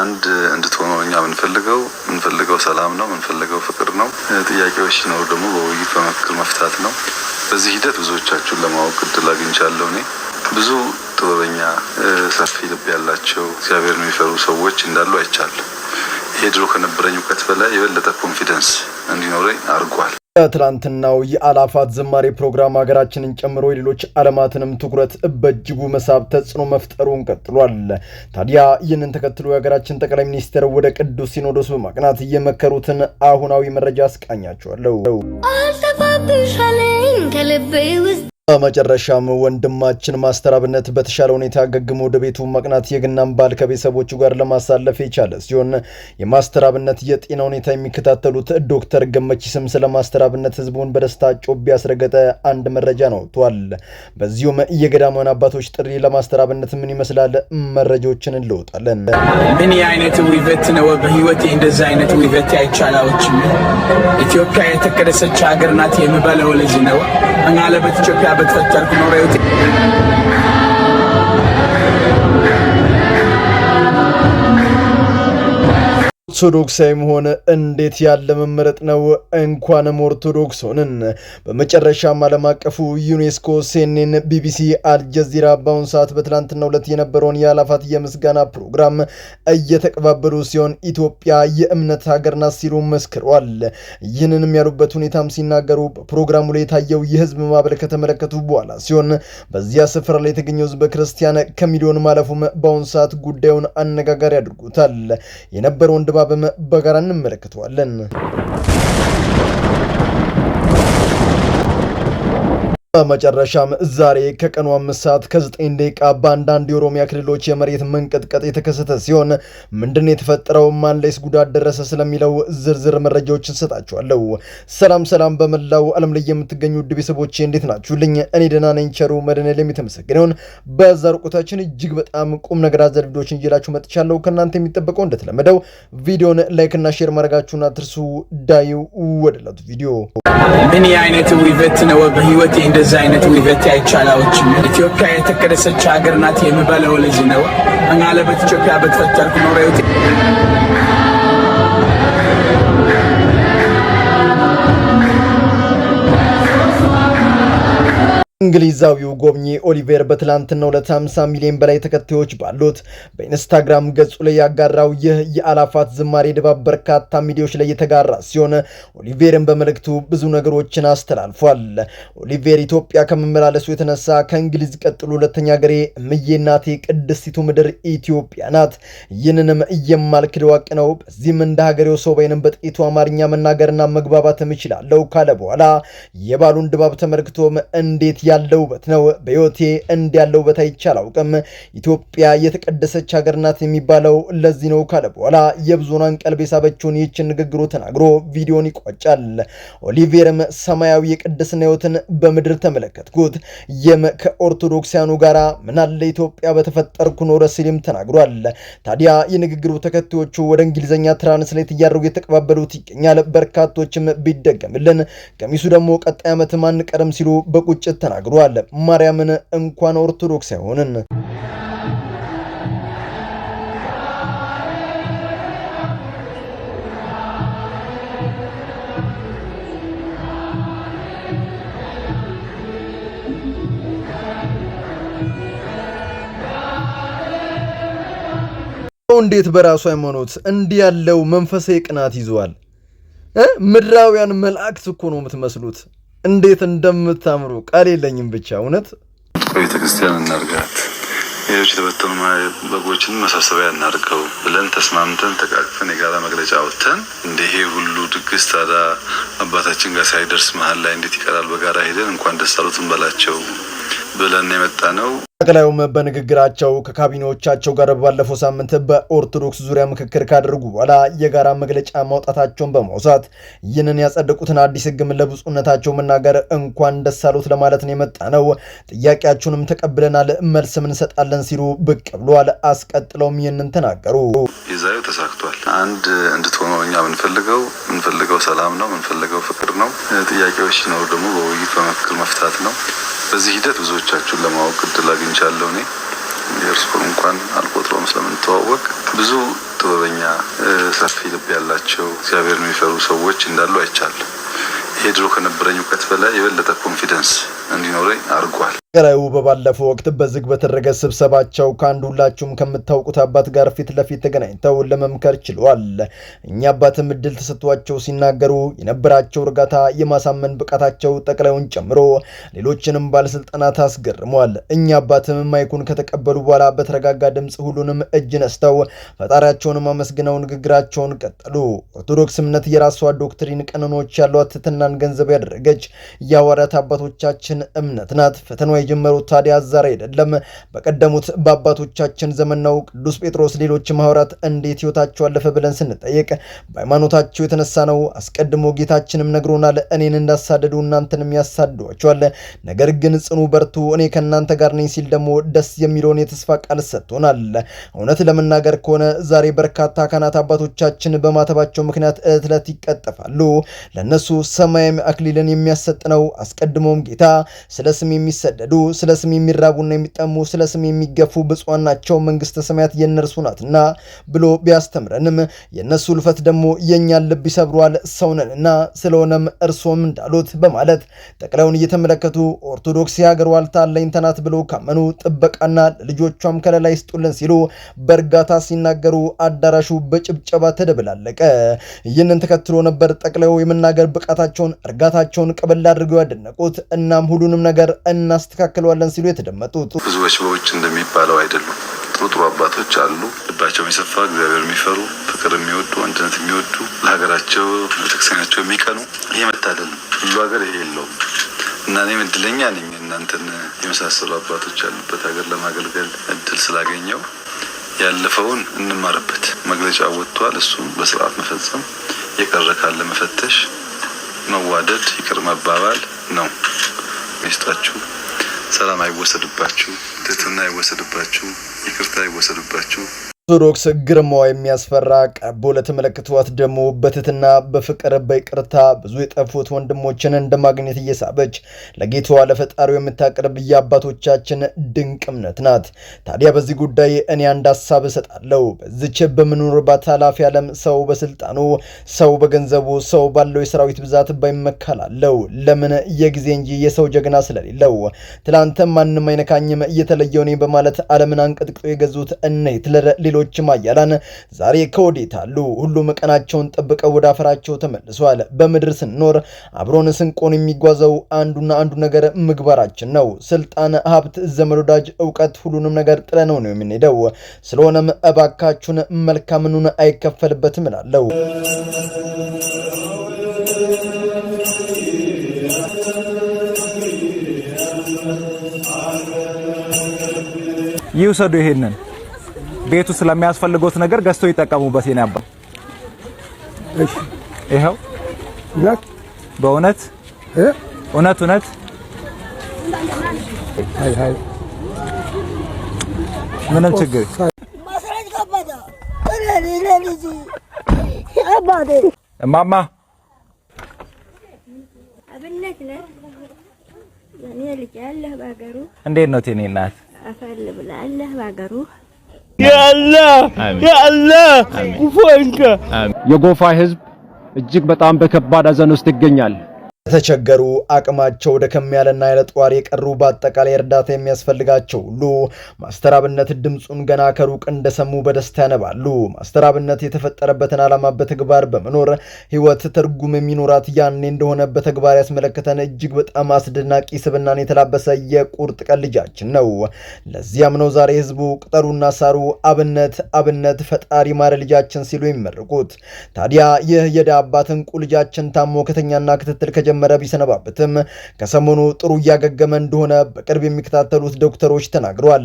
አንድ እንድትሆነው እኛ ምንፈልገው ሰላም ነው፣ ምንፈልገው ፍቅር ነው። ጥያቄዎች ነው ደግሞ በውይይት በመፍትሄ መፍታት ነው። በዚህ ሂደት ብዙዎቻችሁን ለማወቅ እድል አግኝቻለሁ። እኔ ብዙ ጥበበኛ ሰፊ ልብ ያላቸው እግዚአብሔርን የሚፈሩ ሰዎች እንዳሉ አይቻለሁ። ይሄ ድሮ ከነበረኝ እውቀት በላይ የበለጠ ኮንፊደንስ እንዲኖረኝ አድርጓል። ትላንትናው የአላፋት ዝማሬ ፕሮግራም ሀገራችንን ጨምሮ የሌሎች ዓለማትንም ትኩረት በእጅጉ መሳብ ተጽዕኖ መፍጠሩን ቀጥሏል። ታዲያ ይህንን ተከትሎ የሀገራችን ጠቅላይ ሚኒስትር ወደ ቅዱስ ሲኖዶስ በማቅናት የመከሩትን አሁናዊ መረጃ አስቃኛቸዋለሁ። በመጨረሻም ወንድማችን ማስተር አብነት በተሻለ ሁኔታ ገግሞ ወደ ቤቱ ማቅናት የገናን በዓል ከቤተሰቦቹ ጋር ለማሳለፍ የቻለ ሲሆን የማስተር አብነት የጤና ሁኔታ የሚከታተሉት ዶክተር ገመቺስም ስለ ማስተር አብነት ህዝቡን በደስታ ጮቤ ያስረገጠ አንድ መረጃ ነው ወጥቷል። በዚሁም የገዳማን አባቶች ጥሪ ለማስተር አብነት ምን ይመስላል መረጃዎችን እንለውጣለን። ምን አይነት ውበት ነው በህይወቴ እንደዛ አይነት ውበት አይቻላዎች። ኢትዮጵያ የተቀደሰች ሀገር ናት የምበለው ልጅ ነው አንጋለበት ኢትዮጵያ በተፈጠርኩ ኖሬው ኦርቶዶክሳዊ መሆን እንዴት ያለ መመረጥ ነው! እንኳንም ኦርቶዶክስ ሆንን። በመጨረሻም ዓለም አቀፉ ዩኔስኮ፣ ሲኤንኤን፣ ቢቢሲ፣ አልጀዚራ በአሁኑ ሰዓት በትላንትናው ዕለት የነበረውን የአላፋት የምስጋና ፕሮግራም እየተቀባበሉ ሲሆን ኢትዮጵያ የእምነት ሀገር ናት ሲሉ መስክረዋል። ይህንንም ያሉበት ሁኔታም ሲናገሩ በፕሮግራሙ ላይ የታየው የህዝብ ማዕበል ከተመለከቱ በኋላ ሲሆን በዚያ ስፍራ ላይ የተገኘው ህዝበ ክርስቲያን ከሚሊዮን ማለፉም በአሁኑ ሰዓት ጉዳዩን አነጋጋሪ አድርጎታል። የነበረውን ድባብ በጋራ እንመለከተዋለን። በመጨረሻም ዛሬ ከቀኑ 5 ሰዓት ከ9 ደቂቃ በአንዳንድ የኦሮሚያ ክልሎች የመሬት መንቀጥቀጥ የተከሰተ ሲሆን ምንድን የተፈጠረው ማን ላይስ ጉዳት ደረሰ ስለሚለው ዝርዝር መረጃዎችን ሰጣችኋለሁ። ሰላም በመላው ዓለም ላይ የምትገኙ ውድ ቤተሰቦቼ እንዴት ናችሁልኝ? እኔ ደህና ነኝ። ቸሩ መድኃኔዓለም የተመሰገነውን። በዛሬው ቆይታችን እጅግ በጣም ቁም ነገር አዘል ቪዲዮዎችን ይዤላችሁ መጥቻለሁ። ከእናንተ የሚጠበቀው እንደተለመደው ቪዲዮን ላይክ እና ሼር ማድረጋችሁን አትርሱ። ዳዩ ወደላቱ ቪዲዮ ምን አይነት ውበት ነው በህይወቴ እንደዛ አይነት ውበት አይቻላዎች። ኢትዮጵያ የተቀደሰች ሀገር ናት የምበለው ልጅ ነው አንጋለበት ኢትዮጵያ በተፈጠርኩ ኖሬው እንግሊዛዊው ጎብኚ ኦሊቬር በትላንትናው ዕለት 50 ሚሊዮን በላይ ተከታዮች ባሉት በኢንስታግራም ገጹ ላይ ያጋራው ይህ የአላፋት ዝማሬ ድባብ በርካታ ሚዲያዎች ላይ የተጋራ ሲሆን ኦሊቬርን በመልእክቱ ብዙ ነገሮችን አስተላልፏል። ኦሊቬር ኢትዮጵያ ከመመላለሱ የተነሳ ከእንግሊዝ ቀጥሎ ሁለተኛ ሀገሬ እምዬ እናቴ ቅድስቲቱ ምድር ኢትዮጵያ ናት፣ ይህንንም የማልክደው ሀቅ ነው። በዚህም እንደ ሀገሬው ሰው ወይንም በጥቂቱ አማርኛ መናገርና መግባባትም እችላለሁ ካለ በኋላ የባሉን ድባብ ተመልክቶም እንዴት ያለው ውበት ነው! በህይወቴ እንዲያለው ውበት አይቻል አውቅም። ኢትዮጵያ የተቀደሰች ሀገር ናት የሚባለው ለዚህ ነው ካለ በኋላ የብዙሃን ቀልብ የሳበችውን ይህችን ንግግሩ ተናግሮ ቪዲዮን ይቋጫል። ኦሊቬርም ሰማያዊ የቅድስና ህይወትን በምድር ተመለከትኩት፣ ይህም ከኦርቶዶክሳውያኑ ጋር ምናለ ኢትዮጵያ በተፈጠርኩ ኖረ ሲልም ተናግሯል። ታዲያ የንግግሩ ተከታዮቹ ወደ እንግሊዝኛ ትራንስሌት እያደረጉ የተቀባበሉት ይገኛል። በርካቶችም ቢደገምልን ቀሚሱ ደግሞ ቀጣይ ዓመት ማን ቀደም ሲሉ በቁጭት ተናግሯል። ማርያምን እንኳን ኦርቶዶክስ አይሆንን። እንዴት በራሱ ሃይማኖት እንዲህ ያለው መንፈሳዊ ቅናት ይዟል? ምድራውያን መላእክት እኮ ነው የምትመስሉት። እንዴት እንደምታምሩ ቃል የለኝም። ብቻ እውነት ቤተክርስቲያን እናርጋት፣ ሌሎች የተበተኑ በጎችን መሰብሰቢያ እናርገው ብለን ተስማምተን ተቃቅፈን የጋራ መግለጫ አውጥተን እንደሄ ሁሉ ድግስ ታዲያ አባታችን ጋር ሳይደርስ መሀል ላይ እንዴት ይቀራል? በጋራ ሄደን እንኳን ደስ አሉት እንበላቸው ብለን የመጣ ነው። ጠቅላዩም በንግግራቸው ከካቢኔዎቻቸው ጋር ባለፈው ሳምንት በኦርቶዶክስ ዙሪያ ምክክር ካደረጉ በኋላ የጋራ መግለጫ ማውጣታቸውን በማውሳት ይህንን ያጸደቁትን አዲስ ሕግም ለብፁዕነታቸው መናገር እንኳን ደስ አሉት ለማለት ነው የመጣ ነው። ጥያቄያችሁንም ተቀብለናል፣ መልስም እንሰጣለን ሲሉ ብቅ ብለዋል። አስቀጥለውም ይህንን ተናገሩ። የዛሬው ተሳክቷል። አንድ እንድትሆነው እኛ ምንፈልገው ሰላም ነው፣ ምንፈልገው ፍቅር ነው። ጥያቄዎች ሲኖሩ ደግሞ በውይይት በመፍትሄ መፍታት ነው። በዚህ ሂደት ብዙዎቻችሁን ለማወቅ እድል አግኝቻለሁ። እኔ የእርስዎን እንኳን አልቆጥረውም ስለምንተዋወቅ ብዙ ጥበበኛ ሰፊ ልብ ያላቸው እግዚአብሔር የሚፈሩ ሰዎች እንዳሉ አይቻለሁ። ይሄ ድሮ ከነበረኝ እውቀት በላይ የበለጠ ኮንፊደንስ እንዲኖረኝ አድርጓል። ገራዩ በባለፈው ወቅት በዝግ በተደረገ ስብሰባቸው ከአንድ ሁላችሁም ከምታውቁት አባት ጋር ፊት ለፊት ተገናኝተው ለመምከር ችለዋል። እኛ አባትም እድል ተሰጥቷቸው ሲናገሩ የነበራቸው እርጋታ፣ የማሳመን ብቃታቸው ጠቅላዩን ጨምሮ ሌሎችንም ባለስልጣናት አስገርሟል። እኛ አባትም ማይኩን ከተቀበሉ በኋላ በተረጋጋ ድምፅ ሁሉንም እጅ ነስተው ፈጣሪያቸውንም አመስግነው ንግግራቸውን ቀጠሉ። ኦርቶዶክስ እምነት የራሷ ዶክትሪን፣ ቀኖኖች ያሏት ትሕትናን ገንዘብ ያደረገች የሐዋርያት አባቶቻችን እምነት ናት። ፈተናው የጀመሩት ታዲያ ዛሬ አይደለም፣ በቀደሙት በአባቶቻችን ዘመን ነው። ቅዱስ ጴጥሮስ ሌሎች ሐዋርያት እንዴት ሕይወታቸው አለፈ ብለን ስንጠይቅ በሃይማኖታቸው የተነሳ ነው። አስቀድሞ ጌታችንም ነግሮናል፣ እኔን እንዳሳደዱ እናንተንም ያሳድዷቸዋል፣ ነገር ግን ጽኑ፣ በርቱ፣ እኔ ከእናንተ ጋር ነኝ ሲል ደግሞ ደስ የሚለውን የተስፋ ቃል ሰጥቶናል። እውነት ለመናገር ከሆነ ዛሬ በርካታ ካህናት አባቶቻችን በማተባቸው ምክንያት ዕለት ዕለት ይቀጠፋሉ። ለነሱ ሰማያዊ አክሊልን የሚያሰጥ ነው። አስቀድሞም ጌታ ስለ ስም የሚሰደዱ፣ ስለ ስም የሚራቡና የሚጠሙ፣ ስለ ስም የሚገፉ ብፁዓን ናቸው መንግስተ ሰማያት የእነርሱ ናትና ብሎ ቢያስተምረንም የእነሱ ልፈት ደግሞ የእኛን ልብ ይሰብሯል፣ ሰውነንና ስለሆነም እርሶም እንዳሉት በማለት ጠቅላዩን እየተመለከቱ ኦርቶዶክስ የሀገር ዋልታ አለኝታ ናት ብሎ ካመኑ ጥበቃና ለልጆቿም ከለላ ይስጡልን ሲሉ በእርጋታ ሲናገሩ አዳራሹ በጭብጨባ ተደበላለቀ። ይህንን ተከትሎ ነበር ጠቅላዩ የመናገር ብቃታቸውን፣ እርጋታቸውን ቀበል አድርገው ያደነቁት። እናም ሁሉንም ነገር እናስተካክለዋለን ሲሉ የተደመጡት ብዙዎች በውጭ እንደሚባለው አይደሉም። ጥሩ አባቶች አሉ፣ ልባቸው የሚሰፋ እግዚአብሔር የሚፈሩ ፍቅር የሚወዱ አንድነት የሚወዱ ለሀገራቸው ለቤተክርስቲያናቸው የሚቀኑ። ይሄ መታደል ነው። ሁሉ ሀገር ይሄ የለውም እና እኔም እድለኛ ነኝ እናንተን የመሳሰሉ አባቶች ያሉበት ሀገር ለማገልገል እድል ስላገኘው ያለፈውን እንማርበት። መግለጫ ወጥቷል። እሱም በስርዓት መፈጸም፣ የቀረ ካለ መፈተሽ፣ መዋደድ፣ ይቅር መባባል ነው። ሚስጣችሁ ሰላም አይወሰድባችሁ፣ ትህትና አይወሰድባችሁ፣ ይቅርታ አይወሰድባችሁ። ኦርቶዶክስ ግርማዋ የሚያስፈራ ቀርቦ ለተመለከቷት ደግሞ በትህትና በፍቅር በይቅርታ ብዙ የጠፉት ወንድሞችን እንደማግኘት እየሳበች ለጌታዋ ለፈጣሪው የምታቀርብ የአባቶቻችን ድንቅ እምነት ናት። ታዲያ በዚህ ጉዳይ እኔ አንድ ሀሳብ እሰጣለሁ። በዚች በምንኖርባት ኃላፊ ዓለም ሰው በስልጣኑ፣ ሰው በገንዘቡ፣ ሰው ባለው የሰራዊት ብዛት ባይመካላለው ለምን የጊዜ እንጂ የሰው ጀግና ስለሌለው ትላንትም ማንም አይነካኝም እየተለየው ነኝ በማለት ዓለምን አንቀጥቅጦ የገዙት እነ ሂትለር ሌሎችም አያላን ዛሬ ከወዴት አሉ? ሁሉም ቀናቸውን ጠብቀው ወደ አፈራቸው ተመልሷል። በምድር ስንኖር አብሮን ስንቆን የሚጓዘው አንዱ ነገር ምግባራችን ነው። ስልጣን፣ ሀብት፣ ዘመድ፣ ወዳጅ፣ እውቀት ሁሉንም ነገር ጥለነው ነው የምንሄደው። ስለሆነም እባካችሁን መልካምኑን አይከፈልበትም እላለሁ። ይውሰዱ ይሄንን ቤቱ ስለሚያስፈልገውት ነገር ገዝተው ይጠቀሙበት። የኔ አባ እሺ፣ ይሄው በእውነት እውነት አይ ምንም ችግር እማማ እንዴት ነው የኔ እናት? አፈል ብላለህ ባገሩ የጎፋ ህዝብ እጅግ በጣም በከባድ ሐዘን ውስጥ ይገኛል። ተቸገሩ አቅማቸው ደከም ያለና ያለ ጧሪ የቀሩ በአጠቃላይ እርዳታ የሚያስፈልጋቸው ሁሉ ማስተር አብነት ድምጹን ገና ከሩቅ እንደሰሙ በደስታ ያነባሉ። ማስተር አብነት የተፈጠረበትን ዓላማ በተግባር በመኖር ህይወት ትርጉም የሚኖራት ያኔ እንደሆነ በተግባር ያስመለከተን እጅግ በጣም አስደናቂ ስብናን የተላበሰ የቁርጥ ቀን ልጃችን ነው። ለዚያም ነው ዛሬ ህዝቡ ቅጠሩና ሳሩ አብነት ፈጣሪ ማረ ልጃችን ሲሉ ይመርቁት። ታዲያ ይህ የዳ አባት እንቁ ልጃችን ታሞ ከተኛና ክትትል መረብ ይሰነባበትም ከሰሞኑ ጥሩ እያገገመ እንደሆነ በቅርብ የሚከታተሉት ዶክተሮች ተናግረዋል።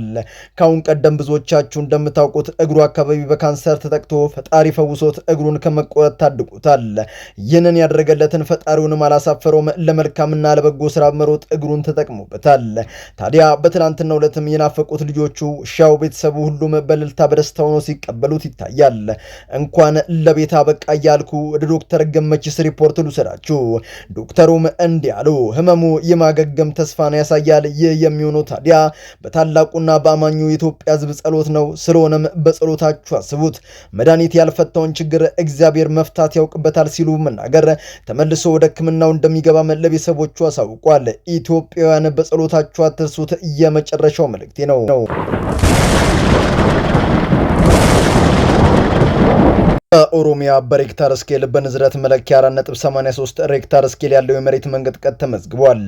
ካሁን ቀደም ብዙዎቻችሁ እንደምታውቁት እግሩ አካባቢ በካንሰር ተጠቅቶ ፈጣሪ ፈውሶት እግሩን ከመቆረጥ ታድቁታል። ይህንን ያደረገለትን ፈጣሪውንም አላሳፈረውም። ለመልካምና ለበጎ ስራ መሮጥ እግሩን ተጠቅሞበታል። ታዲያ በትናንትናው ዕለትም የናፈቁት ልጆቹ፣ ሻው ቤተሰቡ ሁሉም በእልልታ በደስታ ሆኖ ሲቀበሉት ይታያል። እንኳን ለቤት አበቃ እያልኩ ወደ ዶክተር ገመችስ ሪፖርት ልውሰዳችሁ። ዶክተር ዶክተሩም እንዲህ አሉ። ህመሙ የማገገም ተስፋን ያሳያል። ይህ የሚሆነው ታዲያ በታላቁና በአማኙ የኢትዮጵያ ህዝብ ጸሎት ነው። ስለሆነም በጸሎታችሁ አስቡት። መድኃኒት ያልፈታውን ችግር እግዚአብሔር መፍታት ያውቅበታል ሲሉ መናገር ተመልሶ ወደ ሕክምናው እንደሚገባም ለቤተሰቦቹ አሳውቋል። ኢትዮጵያውያን በጸሎታችሁ አትርሱት የመጨረሻው መልእክቴ ነው። በኦሮሚያ በሬክታር ስኬል በንዝረት መለኪያ 4.83 ሬክታር ስኬል ያለው የመሬት መንቀጥቀጥ ተመዝግቧል።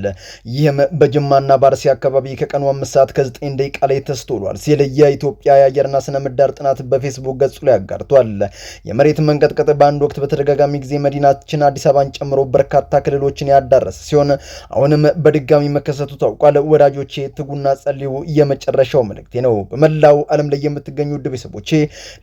ይህም በጅማና ባርሲ አካባቢ ከቀኑ 5 ሰዓት ከ9 ደቂቃ ላይ ተስተውሏል ሲል የኢትዮጵያ የአየርና ስነ ምህዳር ጥናት በፌስቡክ ገጹ ላይ አጋርቷል። የመሬት መንቀጥቀጥ በአንድ ወቅት በተደጋጋሚ ጊዜ መዲናችን አዲስ አበባን ጨምሮ በርካታ ክልሎችን ያዳረሰ ሲሆን አሁንም በድጋሚ መከሰቱ ታውቋል። ወዳጆቼ ትጉና ጸልዩ የመጨረሻው መልእክቴ ነው። በመላው ዓለም ላይ የምትገኙ ውድ ቤተሰቦቼ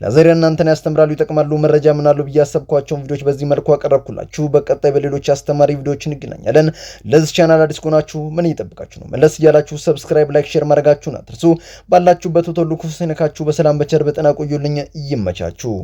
ለዛሬ እናንተን ያስተምራሉ፣ ይጠቅማሉ መረጃ ምናሉ ብዬ ያሰብኳቸውን ቪዲዮዎች በዚህ መልኩ አቀረብኩላችሁ። በቀጣይ በሌሎች አስተማሪ ቪዲዮዎች እንገናኛለን። ለዚህ ቻናል አዲስ ከሆናችሁ ምን እየጠበቃችሁ ነው? መለስ እያላችሁ ሰብስክራይብ፣ ላይክ፣ ሼር ማድረጋችሁን አትርሱ። ባላችሁበት ሁሉ ክፉ ሳይነካችሁ በሰላም በቸር በጤና ቆዩልኝ። ይመቻችሁ።